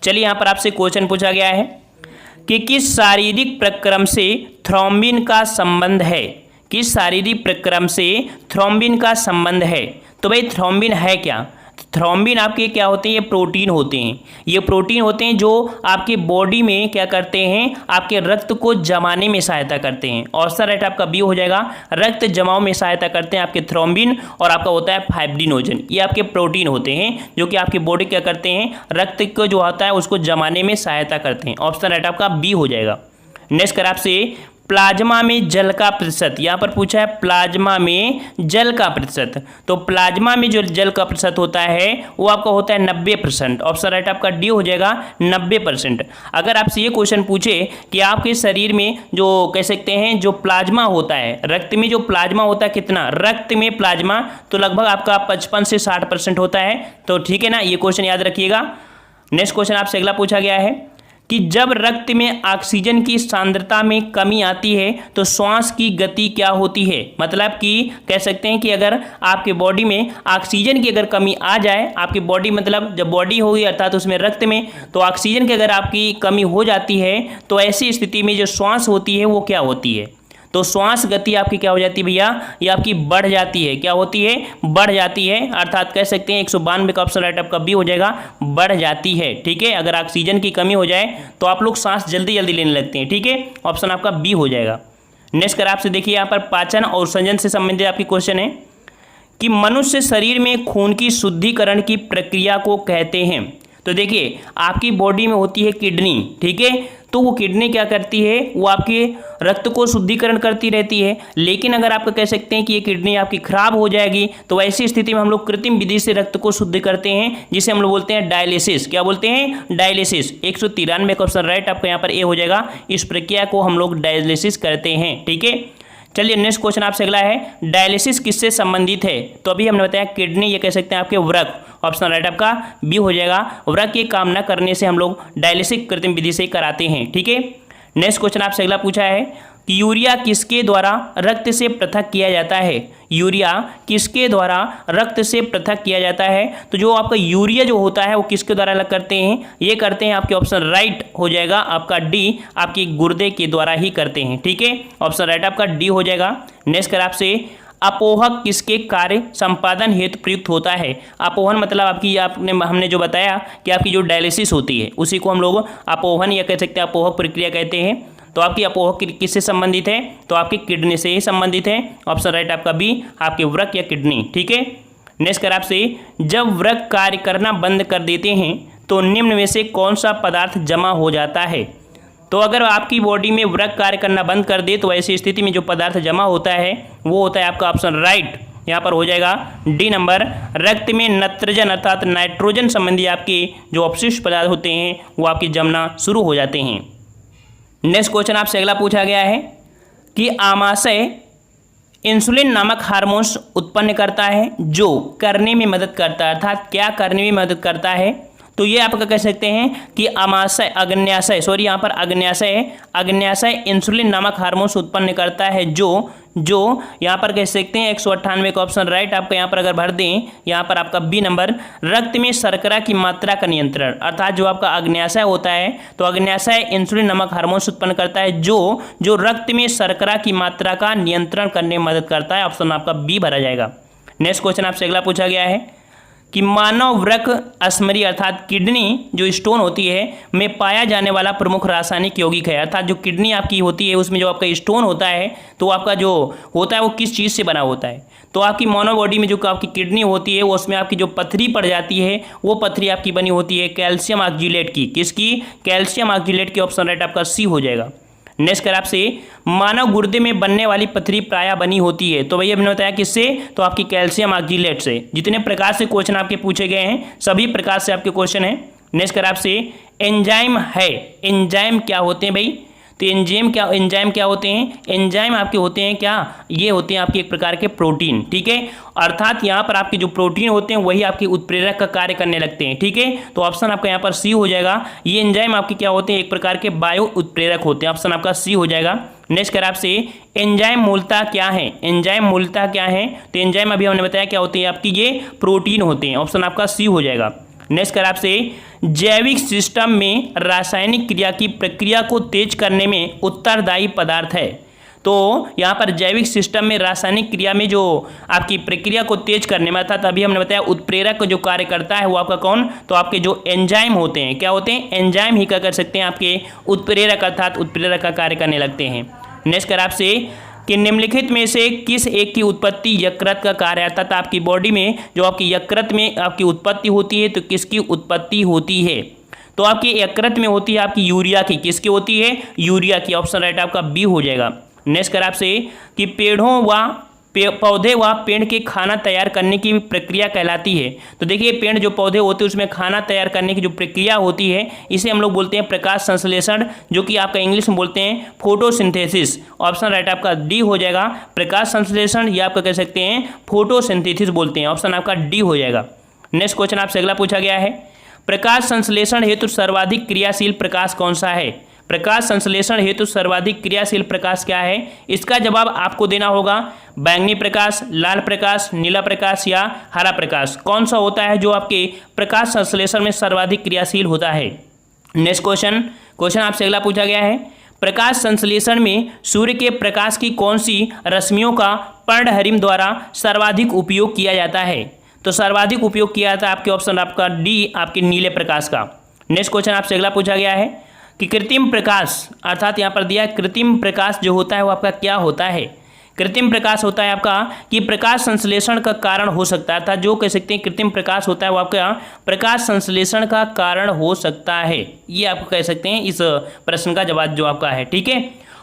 चलिए यहाँ पर आपसे क्वेश्चन पूछा गया है कि किस शारीरिक प्रक्रम से थ्रोम्बिन का संबंध है। किस शारीरिक प्रक्रम से थ्रोम्बिन का संबंध है। तो भाई थ्रोम्बिन है क्या। थ्रोम्बिन आपके क्या होते हैं, ये प्रोटीन होते हैं। ये प्रोटीन होते हैं जो आपके बॉडी में क्या करते हैं, आपके रक्त को जमाने में सहायता करते हैं। ऑप्शन राइट आपका बी हो जाएगा, रक्त जमाव में सहायता करते हैं आपके थ्रोम्बिन। और आपका होता है फाइब्रिनोजन, ये आपके प्रोटीन होते हैं जो कि आपकी बॉडी क्या करते हैं, रक्त को जो होता है उसको जमाने में सहायता करते हैं। ऑप्शन राइट आपका बी हो जाएगा। नेक्स्ट कर आपसे प्लाज्मा में जल का प्रतिशत, यहाँ पर पूछा है प्लाज्मा में जल का प्रतिशत। तो प्लाज्मा में जो जल का प्रतिशत होता है वो आपका होता है 90%। ऑप्शन राइट आपका डी हो जाएगा 90%। अगर आपसे ये क्वेश्चन पूछे कि आपके शरीर में जो कह सकते हैं जो प्लाज्मा होता है, रक्त में जो प्लाज्मा होता है कितना, रक्त में प्लाज्मा तो लगभग आपका 55 से 60% होता है। तो ठीक है ना, ये क्वेश्चन याद रखिएगा। नेक्स्ट क्वेश्चन आपसे अगला पूछा गया है कि जब रक्त में ऑक्सीजन की सांद्रता में कमी आती है तो श्वास की गति क्या होती है। मतलब कि कह सकते हैं कि अगर आपके बॉडी में ऑक्सीजन की अगर कमी आ जाए, आपकी बॉडी मतलब जब बॉडी होगी अर्थात उसमें रक्त में तो ऑक्सीजन की अगर आपकी कमी हो जाती है तो ऐसी स्थिति में जो श्वास होती है वो क्या होती है। तो श्वास गति आपकी क्या हो जाती है भैया, ये आपकी बढ़ जाती है। क्या होती है, बढ़ जाती है। अर्थात कह सकते हैं 192 का ऑप्शन राइट आपका बी हो जाएगा, बढ़ जाती है। ठीक है, अगर ऑक्सीजन की कमी हो जाए तो आप लोग सांस जल्दी जल्दी लेने लगते हैं। ठीक है, ऑप्शन आपका बी हो जाएगा। नेक्स्ट कर आपसे देखिए यहाँ पर पाचन और संजन से संबंधित आपकी क्वेश्चन है कि मनुष्य शरीर में खून की शुद्धिकरण की प्रक्रिया को कहते हैं। तो देखिए आपकी बॉडी में होती है किडनी, ठीक है, तो वो किडनी क्या करती है, वो आपके रक्त को शुद्धिकरण करती रहती है। लेकिन अगर आप कह सकते हैं कि ये किडनी आपकी खराब हो जाएगी तो ऐसी स्थिति में हम लोग कृत्रिम विधि से रक्त को शुद्ध करते हैं, जिसे हम लोग बोलते हैं डायलिसिस। क्या बोलते हैं, डायलिसिस। 193 का ऑप्शन राइट आपका यहाँ पर ए हो जाएगा। इस प्रक्रिया को हम लोग डायलिसिस करते हैं। ठीक है, चलिए नेक्स्ट क्वेश्चन आपसे अगला है, डायलिसिस किससे संबंधित है। तो अभी हमने बताया किडनी, ये कह सकते हैं आपके वृक्क। ऑप्शन राइट आपका बी हो जाएगा, वृक्क के काम न करने से हम लोग डायलिसिस कृत्रिम विधि से कराते हैं। ठीक है, नेक्स्ट क्वेश्चन आपसे अगला पूछा है कि यूरिया किसके द्वारा रक्त से पृथक किया जाता है। यूरिया किसके द्वारा रक्त से पृथक किया जाता है। तो जो आपका यूरिया जो होता है वो किसके द्वारा अलग करते हैं, ये करते हैं आपके ऑप्शन राइट हो जाएगा आपका डी, आपकी गुर्दे के द्वारा ही करते हैं। ठीक है, ऑप्शन राइट आपका डी हो जाएगा। नेक्स्ट कर आपसे अपोहक किसके कार्य संपादन हेतु प्रयुक्त होता है। अपोहन मतलब आपकी हमने जो बताया कि आपकी जो डायलिसिस होती है उसी को हम लोग अपोहन या कह सकते हैं अपोहक प्रक्रिया कहते हैं। तो आपकी अपोहक किससे संबंधित है, तो आपकी किडनी से ही संबंधित है। ऑप्शन राइट आपका बी, आपके वृक्क या किडनी। ठीक है, नेक्स्ट कर आपसे जब वृक्क कार्य करना बंद कर देते हैं तो निम्न में से कौन सा पदार्थ जमा हो जाता है। तो अगर आपकी बॉडी में वृक्क कार्य करना बंद कर दे तो ऐसी स्थिति में जो पदार्थ जमा होता है वो होता है आपका ऑप्शन राइट यहाँ पर हो जाएगा डी नंबर, रक्त में नत्रजन अर्थात नाइट्रोजन संबंधी आपके जो अपशिष्ट पदार्थ होते हैं वो आपके जमना शुरू हो जाते हैं। नेक्स्ट क्वेश्चन आपसे अगला पूछा गया है कि आमाशय इंसुलिन नामक हार्मोन्स उत्पन्न करता है जो करने में मदद करता है, अर्थात क्या करने में मदद करता है। तो ये आपका कह सकते हैं कि यहाँ पर अग्न्याशय इंसुलिन नामक हार्मोन्स उत्पन्न करता है जो यहाँ पर कह सकते हैं 198 का ऑप्शन राइट आपका यहाँ पर अगर भर दें, यहाँ पर आपका बी नंबर, रक्त में शर्करा की मात्रा का नियंत्रण। अर्थात जो आपका अग्न्याशय होता है तो अग्न्याशय इंसुलिन नामक हार्मोन्स उत्पन्न करता है जो रक्त में शर्करा की मात्रा का नियंत्रण करने में मदद करता है। ऑप्शन आपका बी भरा जाएगा। नेक्स्ट क्वेश्चन आपसे अगला पूछा गया है कि मानव वृक्क अश्मरी अर्थात किडनी जो स्टोन होती है में पाया जाने वाला प्रमुख रासायनिक यौगिक है। अर्थात जो किडनी आपकी होती है उसमें जो आपका स्टोन होता है तो आपका जो होता है वो किस चीज़ से बना होता है। तो आपकी मानव बॉडी में जो आपकी किडनी होती है वो उसमें आपकी जो पथरी पड़ जाती है वो पथरी आपकी बनी होती है कैल्शियम ऑक्जेलेट की। किसकी, कैल्शियम ऑक्जेलेट की। ऑप्शन राइट आपका सी हो जाएगा। नेक्स्ट कर आपसे मानव गुर्दे में बनने वाली पथरी प्रायः बनी होती है। तो भैया हमने बताया किससे, तो आपकी कैल्शियम ऑक्जेलेट से। जितने प्रकार से क्वेश्चन आपके पूछे गए हैं सभी प्रकार से आपके क्वेश्चन हैं। नेक्स्ट कर आपसे एंजाइम है, एंजाइम क्या होते हैं भाई। तो एंजाइम क्या होते हैं, एंजाइम आपके होते हैं क्या, ये होते हैं आपके एक प्रकार के प्रोटीन। ठीक है, अर्थात यहाँ पर आपके जो प्रोटीन होते हैं वही आपके उत्प्रेरक का कार्य करने लगते हैं। ठीक है, तो ऑप्शन आपका यहाँ पर सी हो जाएगा। ये एंजाइम आपके क्या होते हैं, एक प्रकार के बायो उत्प्रेरक होते हैं। ऑप्शन आपका सी हो जाएगा। नेक्स्ट कर आपसे एंजाइम मूलतः क्या है, एंजाइम मूलतः क्या है। तो एंजाइम अभी हमने बताया क्या होते हैं आपकी, ये प्रोटीन होते हैं। ऑप्शन आपका सी हो जाएगा। नेक्स्ट कर आपसे जैविक सिस्टम में रासायनिक क्रिया की प्रक्रिया को तेज करने में उत्तरदायी पदार्थ है। तो यहाँ पर जैविक सिस्टम में रासायनिक क्रिया में जो आपकी प्रक्रिया को तेज करने में था, तभी हमने बताया उत्प्रेरक जो कार्य करता है वो आपका कौन, तो आपके जो एंजाइम होते हैं, क्या होते हैं, एंजाइम ही क्या कर सकते हैं, आपके उत्प्रेरक अर्थात उत्प्रेरक का कार्य करने लगते हैं। नेक्स्ट कर आपसे कि निम्नलिखित में से किस एक की उत्पत्ति यकृत का कार्य, अर्थात आपकी बॉडी में जो आपकी यकृत में आपकी उत्पत्ति होती है, तो किसकी उत्पत्ति होती है, तो आपकी यकृत में होती है आपकी यूरिया की, किसकी होती है, यूरिया की। ऑप्शन राइट आपका बी हो जाएगा। नेक्स्ट कर आपसे कि पेड़ों व पौधे व पेड़ के खाना तैयार करने की प्रक्रिया कहलाती है। तो देखिए पेड़ जो पौधे होते हैं उसमें खाना तैयार करने की जो प्रक्रिया होती है इसे हम लोग बोलते हैं प्रकाश संश्लेषण, जो कि आपका इंग्लिश में बोलते हैं फोटोसिंथेसिस। ऑप्शन राइट आपका डी हो जाएगा, प्रकाश संश्लेषण या आपका कह सकते हैं फोटोसिंथेसिस बोलते हैं। ऑप्शन आपका डी हो जाएगा। नेक्स्ट क्वेश्चन आपसे अगला पूछा गया है, प्रकाश संश्लेषण हेतु सर्वाधिक क्रियाशील प्रकाश कौन सा है। प्रकाश संश्लेषण हेतु सर्वाधिक क्रियाशील प्रकाश क्या है, इसका जवाब आपको देना होगा बैंगनी प्रकाश, लाल प्रकाश, नीला प्रकाश या हरा प्रकाश। कौन सा होता है जो आपके प्रकाश संश्लेषण में सर्वाधिक क्रियाशील होता है। नेक्स्ट क्वेश्चन आपसे अगला पूछा गया है, प्रकाश संश्लेषण में सूर्य के प्रकाश की कौन सी रश्मियों का पर्णहरिम द्वारा सर्वाधिक उपयोग किया जाता है। तो सर्वाधिक उपयोग किया जाता है आपके ऑप्शन आपका डी, आपके नीले प्रकाश का। नेक्स्ट क्वेश्चन आपसे अगला पूछा गया है कि कृत्रिम प्रकाश, अर्थात यहाँ पर दिया है कृत्रिम प्रकाश जो होता है वो आपका क्या होता है। कृत्रिम प्रकाश होता है आपका कि प्रकाश संश्लेषण का कारण हो सकता है, अर्थात जो कह सकते हैं कृत्रिम प्रकाश होता है वो आपका प्रकाश संश्लेषण का कारण हो सकता है, ये आपको कह सकते हैं इस प्रश्न का जवाब जो आपका है, ठीक है।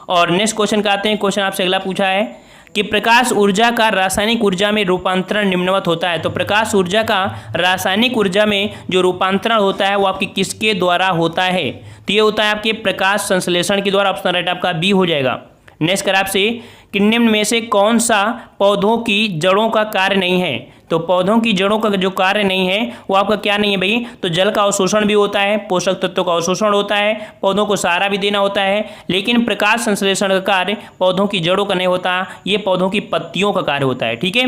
और नेक्स्ट क्वेश्चन का आते हैं। क्वेश्चन आपसे अगला पूछा है कि प्रकाश ऊर्जा का रासायनिक ऊर्जा में रूपांतरण निम्नवत होता है। तो प्रकाश ऊर्जा का रासायनिक ऊर्जा में जो रूपांतरण होता है वो आपके किसके द्वारा होता है, तो ये होता है आपके प्रकाश संश्लेषण के द्वारा। ऑप्शन राइट आपका बी हो जाएगा। नेक्स्ट कर आपसे कि निम्न में से कौन सा पौधों की जड़ों का कार्य नहीं है। तो पौधों की जड़ों का जो कार्य नहीं है वो आपका क्या नहीं है भाई, तो जल का अवशोषण भी होता है, पोषक तत्वों का अवशोषण होता है, पौधों को सहारा भी देना होता है, लेकिन प्रकाश संश्लेषण का कार्य पौधों की जड़ों का नहीं होता, ये पौधों की पत्तियों का कार्य होता है, ठीक है।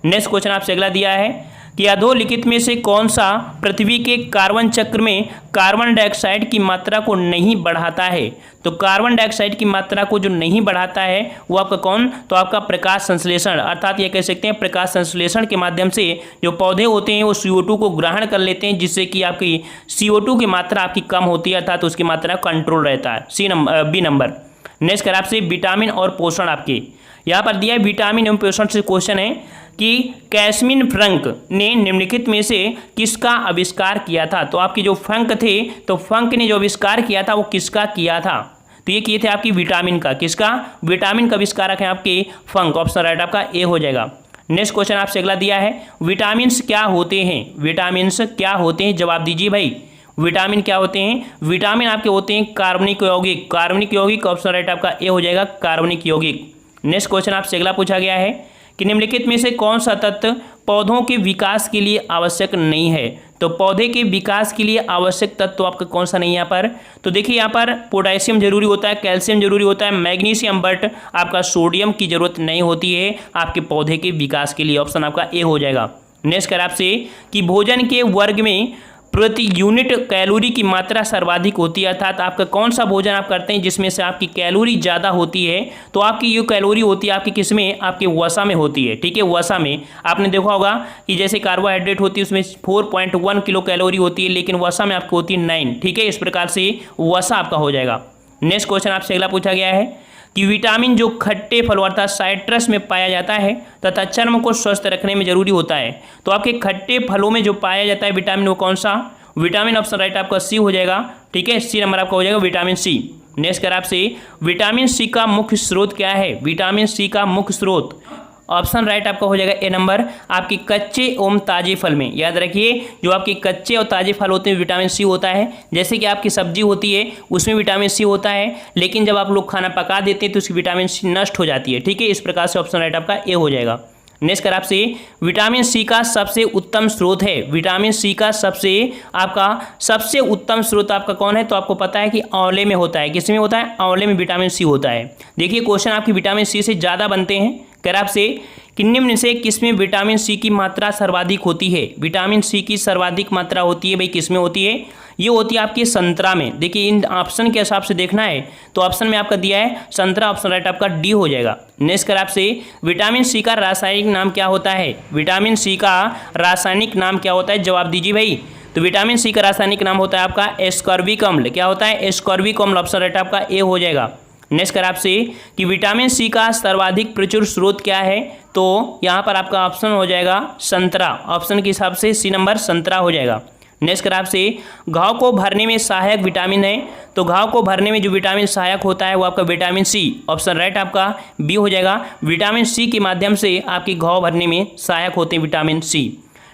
नेक्स्ट क्वेश्चन आपसे अगला दिया है कि अधोलिखित में से कौन सा पृथ्वी के कार्बन चक्र में कार्बन डाइऑक्साइड की मात्रा को नहीं बढ़ाता है। तो कार्बन डाइऑक्साइड की मात्रा को जो नहीं बढ़ाता है वो आपका कौन, तो आपका प्रकाश संश्लेषण, अर्थात ये कह सकते हैं प्रकाश संश्लेषण के माध्यम से जो पौधे होते हैं वो CO2 को ग्रहण कर लेते हैं, जिससे कि आपकी CO2 की मात्रा आपकी कम होती है, अर्थात उसकी मात्रा कंट्रोल रहता है। B number. नेक्स्ट कर आपसे विटामिन और पोषण, आपके यहाँ पर दिया है विटामिन एवं पोषण से क्वेश्चन है कि कैस्मिन फ्रंक ने निम्नलिखित में से किसका आविष्कार किया था। तो आपके जो फ्रंक थे, तो फ्रंक ने जो आविष्कार किया था वो किसका किया था, तो ये किए थे आपकी विटामिन का, किसका, विटामिन का आविष्कारक है आपके फंक। ऑप्शन राइट आपका ए हो जाएगा। नेक्स्ट क्वेश्चन आपसे अगला दिया है विटामिन्स क्या होते हैं। विटामिन्स क्या होते हैं, जवाब दीजिए भाई। विटामिन क्या होते हैं, विटामिन आपके होते हैं कार्बनिक यौगिक, कार्बनिक यौगिक। ऑप्शन राइट आपका ए हो जाएगा, कार्बनिक यौगिक। नेक्स्ट क्वेश्चन आपसे अगला पूछा गया है कि निम्नलिखित में से कौन सा तत्व पौधों के विकास के लिए आवश्यक नहीं है। तो पौधे के विकास के लिए आवश्यक तत्व आपका कौन सा नहीं है यहाँ पर, तो देखिए यहाँ पर पोटेशियम जरूरी होता है, कैल्शियम जरूरी होता है, मैग्नीशियम, बट आपका सोडियम की जरूरत नहीं होती है आपके पौधे के विकास के लिए। ऑप्शन आपका ए हो जाएगा। नेक्स्ट कर आपसे कि भोजन के वर्ग में प्रति यूनिट कैलोरी की मात्रा सर्वाधिक होती है, अर्थात आपका कौन सा भोजन आप करते हैं जिसमें से आपकी कैलोरी ज़्यादा होती है। तो आपकी ये कैलोरी होती है आपकी किस में, आपके वसा में होती है, ठीक है। वसा में आपने देखा होगा कि जैसे कार्बोहाइड्रेट होती है उसमें 4.1 किलो कैलोरी होती है, लेकिन वसा में आपको होती है 9, ठीक है। इस प्रकार से वसा आपका हो जाएगा। नेक्स्ट क्वेश्चन आपसे अगला पूछा गया है कि विटामिन जो खट्टे फलों अर्थात साइट्रस में पाया जाता है तथा चर्म को स्वस्थ रखने में जरूरी होता है। तो आपके खट्टे फलों में जो पाया जाता है विटामिन वो कौन सा, विटामिन। ऑप्शन राइट आपका सी हो जाएगा, ठीक है। सी नंबर आपका हो जाएगा विटामिन सी। नेक्स्ट कर आपसे विटामिन सी का मुख्य स्रोत क्या है। विटामिन सी का मुख्य स्रोत, ऑप्शन राइट आपका हो जाएगा ए नंबर, आपके कच्चे एवं ताजे फल में। याद रखिए जो आपके कच्चे और ताजे फल होते हैं विटामिन सी होता है। जैसे कि आपकी सब्जी होती है उसमें विटामिन सी होता है, लेकिन जब आप लोग खाना पका देते हैं तो उसकी विटामिन सी नष्ट हो जाती है, ठीक है। इस प्रकार से ऑप्शन राइट आपका ए हो जाएगा। नेक्स्ट कर आपसे विटामिन सी का सबसे उत्तम स्रोत है। विटामिन सी का सबसे उत्तम स्रोत आपका कौन है, तो आपको पता है कि आंवले में होता है। किसमें होता है, आंवले में विटामिन सी होता है। देखिए क्वेश्चन आपकी विटामिन सी से ज़्यादा बनते हैं कह रहा आपसे कि निम्न से किसमें विटामिन सी की मात्रा सर्वाधिक होती है। विटामिन सी की सर्वाधिक मात्रा होती है भाई किसमें होती है, ये होती है आपके संतरा में। देखिए इन ऑप्शन के हिसाब से देखना है तो ऑप्शन में आपका दिया है संतरा, ऑप्शन राइट आपका डी हो जाएगा। नेक्स्ट कर आपसे विटामिन सी का रासायनिक नाम क्या होता है। विटामिन सी का रासायनिक नाम क्या होता है, जवाब दीजिए भाई। तो विटामिन सी का रासायनिक नाम होता है आपका एस्कॉर्बिक अम्ल। क्या होता है, एस्कॉर्बिक अम्ल, ऑप्शन राइट आपका ए हो जाएगा। नेक्स्ट कर आपसे कि विटामिन सी का सर्वाधिक प्रचुर स्रोत क्या है, तो यहाँ पर आपका ऑप्शन हो जाएगा संतरा। ऑप्शन के हिसाब से सी नंबर संतरा हो जाएगा। नेक्स्ट कर आपसे घाव को भरने में सहायक विटामिन है, तो घाव को भरने में जो विटामिन सहायक होता है वो आपका विटामिन सी, ऑप्शन राइट आपका बी हो जाएगा। विटामिन सी के माध्यम से आपकी घाव भरने में सहायक होते हैं विटामिन सी।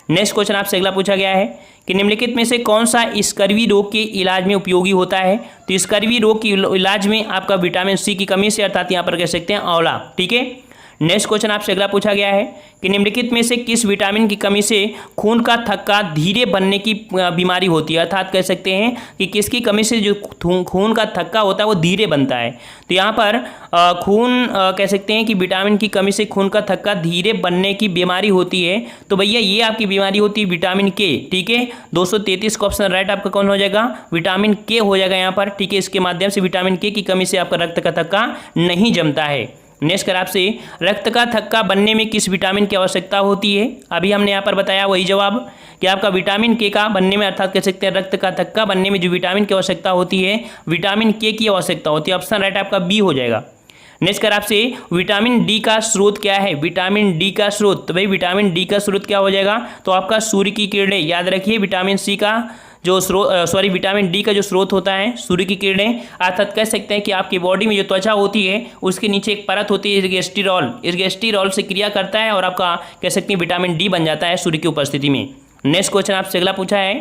नेक्स्ट क्वेश्चन आपसे अगला पूछा गया है कि निम्नलिखित में से कौन सा स्कर्वी रोग के इलाज में उपयोगी होता है। तो स्कर्वी रोग के इलाज में आपका विटामिन सी की कमी से, अर्थात यहाँ पर कह सकते हैं आंवला, ठीक है। नेक्स्ट क्वेश्चन आपसे अगला पूछा गया है कि निम्नलिखित में से किस विटामिन की कमी से खून का थक्का धीरे बनने की बीमारी होती है, अर्थात कह सकते हैं कि किसकी कमी से जो खून का थक्का होता है वो धीरे बनता है। तो यहाँ पर कह सकते हैं कि विटामिन की कमी से खून का थक्का धीरे बनने की बीमारी होती है, तो भैया ये आपकी बीमारी होती है विटामिन के, ठीक है। 233 का ऑप्शन राइट आपका कौन हो जाएगा, विटामिन के हो जाएगा यहाँ पर, ठीक है। इसके माध्यम से विटामिन के की कमी से आपका रक्त का थक्का नहीं जमता है। नेक्स्ट कर आपसे रक्त का थक्का बनने में किस विटामिन की आवश्यकता होती है। अभी हमने यहाँ पर बताया वही जवाब कि आपका विटामिन के का बनने में, अर्थात कह सकते हैं रक्त का थक्का बनने में जो विटामिन की आवश्यकता होती है विटामिन के की आवश्यकता होती है, ऑप्शन राइट आपका बी हो जाएगा। नेक्स्ट कर आपसे विटामिन डी का स्रोत क्या है। विटामिन डी का स्रोत, तो भाई विटामिन डी का स्रोत क्या हो जाएगा, तो आपका सूर्य की किरणें। याद रखिए विटामिन सी का जो स्रोत विटामिन डी का जो स्रोत होता है सूर्य की किरणें, अर्थात कह सकते हैं कि आपकी बॉडी में जो त्वचा होती है उसके नीचे एक परत होती है इर्गेस्टिरॉल, इर्गेस्टिरॉल से क्रिया करता है और आपका कह सकते हैं विटामिन डी बन जाता है सूर्य की उपस्थिति में। नेक्स्ट क्वेश्चन आपसे अगला पूछा है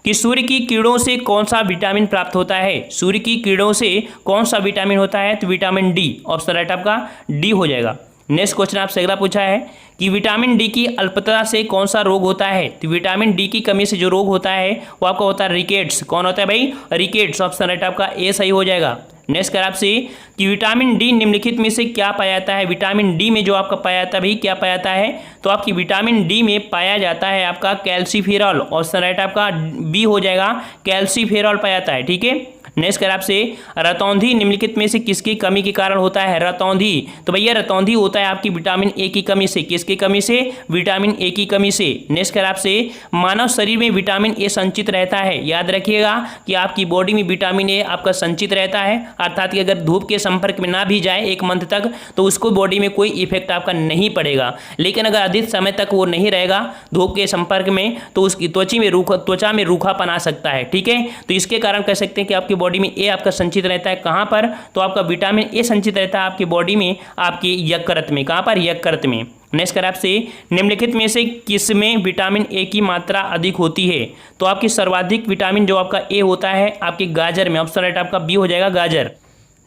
कि सूर्य की किरणों से कौन सा विटामिन प्राप्त होता है। सूर्य की किरणों से कौन सा विटामिन होता है, तो विटामिन डी, ऑप्शन राइट आपका डी हो जाएगा। नेक्स्ट क्वेश्चन आपसे अगला पूछा है कि विटामिन डी की अल्पता से कौन सा रोग होता है। तो विटामिन डी की कमी से जो रोग होता है वो आपका होता है रिकेट्स। कौन होता है भाई, रिकेट्स, ऑप्शन राइट आपका ए सही हो जाएगा। नेक्स्ट कर आपसे कि विटामिन डी निम्नलिखित में से क्या पाया जाता है। विटामिन डी में जो आपका पाया जाता है भाई क्या पाया जाता है, तो आपकी विटामिन डी में पाया जाता है आपका कैल्सीफेरॉल, ऑप्शन राइट आपका बी हो जाएगा, कैल्सीफेरॉल पाया जाता है, ठीक है। नेक्स्ट कर आपसे रतौंधी निम्नलिखित में से किसकी कमी के कारण होता है। रतौंधी, तो भैया रतौंधी होता है आपकी विटामिन ए की कमी से। किसकी कमी से, विटामिन ए की कमी से। नेक्स्ट कर आपसे मानव शरीर में विटामिन ए संचित रहता है। याद रखिएगा कि आपकी बॉडी में विटामिन ए आपका संचित रहता है, अर्थात कि अगर धूप के संपर्क में ना भी जाए 1 मंथ तक तो उसको बॉडी में कोई इफेक्ट आपका नहीं पड़ेगा। लेकिन अगर अधिक समय तक वो नहीं रहेगा धूप के संपर्क में तो उसकी त्वचा में रूखापन आ सकता है, ठीक है। तो इसके कारण कह सकते हैं कि आपकी बॉडी में ए आपका संचित रहता है। कहाँ पर, तो आपका विटामिन ए संचित रहता है आपकी बॉडी में, आपकी यकृत में। कहाँ पर, यकृत में। नेक्स्ट कर आपसे निम्नलिखित में से किसमें विटामिन ए की मात्रा अधिक होती है। तो आपकी सर्वाधिक विटामिन जो आपका ए होता है आपके गाजर में, ऑप्शन राइट आपका बी हो जाएगा, गाजर।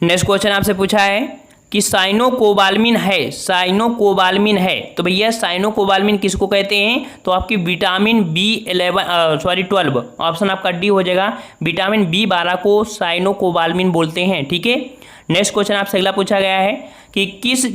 नेक्स्ट क्वेश्चन आपसे पूछा है कि साइनोकोबाल्मिन है, साइनोकोबाल्मिन है, तो भैया साइनोकोबाल्मिन किसको कहते हैं, तो आपकी विटामिन B12, ऑप्शन आपका डी हो जाएगा। विटामिन B12 को साइनोकोबाल्मिन बोलते हैं, ठीक है। नेक्स्ट क्वेश्चन आपसे अगला पूछा गया है कि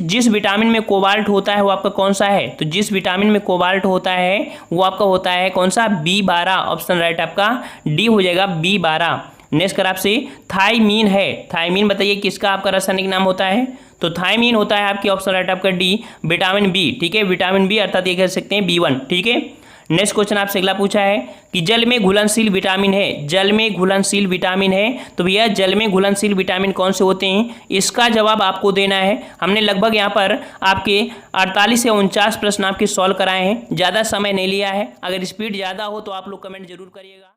जिस विटामिन में कोबाल्ट होता है वो आपका कौन सा है। तो जिस विटामिन में कोबाल्ट होता है वो आपका होता है कौन सा, B12, ऑप्शन राइट आपका डी हो जाएगा, B12। नेक्स्ट कर आपसे थायमीन है, थायमीन बताइए किसका आपका रासायनिक नाम होता है। तो थायमीन होता है आपकी, ऑप्शन राइट आपका डी, विटामिन बी, ठीक है। विटामिन बी अर्थात ये कह सकते हैं B1, ठीक है। नेक्स्ट क्वेश्चन आपसे अगला पूछा है कि जल में घुलनशील विटामिन है, जल में घुलनशील विटामिन है, तो भैया जल में घुलनशील विटामिन कौन से होते हैं, इसका जवाब आपको देना है। हमने लगभग यहाँ पर आपके 48 से 49 प्रश्न आपके सॉल्व कराए हैं, ज़्यादा समय नहीं लिया है। अगर स्पीड ज़्यादा हो तो आप लोग कमेंट जरूर करिएगा।